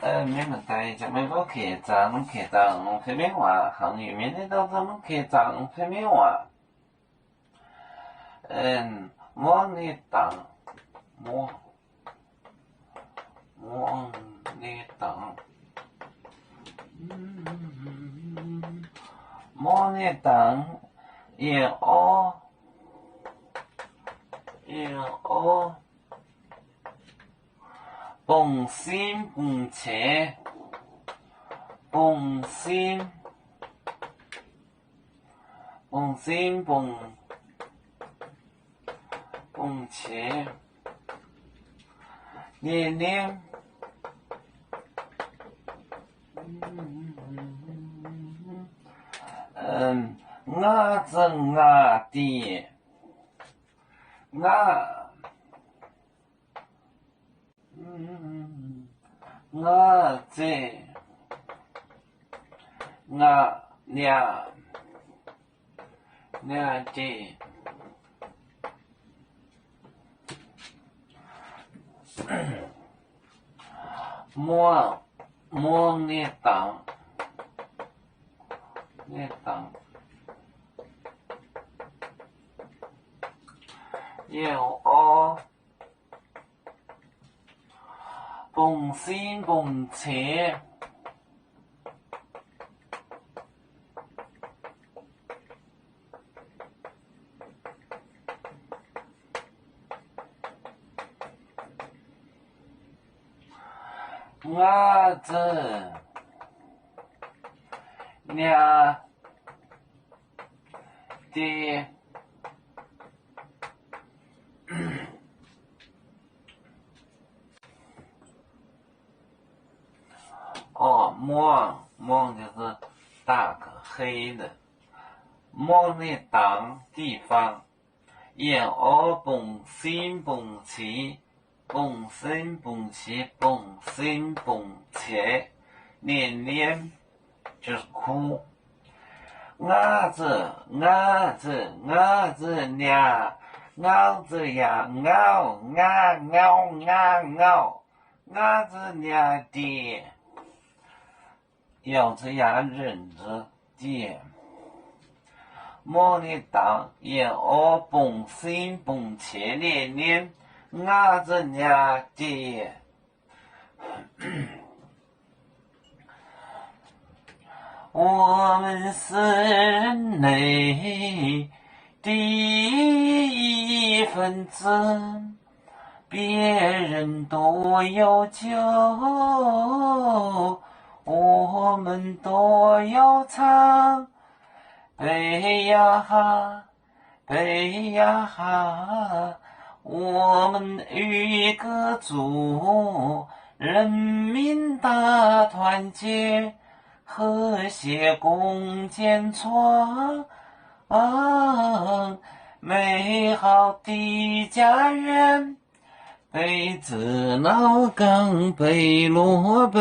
缅甸在咱们个客栈方面话，行业面的到咱们客栈方面话，莫你当，莫你当，莫你当，也蹦心蹦切，蹦心蹦切，年年，我真我的，我这，我俩的，莫你当，有蹦心蹦切，我这俩的。梦就是大个黑的，梦的当地方，眼蹦心蹦齐，蹦心蹦齐，蹦心蹦切，年就是哭，我这俩，我这呀我这俩的。要这样认着点，莫你当也蹦心蹦切年，我这俩的，我们是人类的一份子，别人都有酒。我们都要唱，背呀哈，我们一个族，人民大团结，和谐共建创，美好的家园，北子老岗北萝北。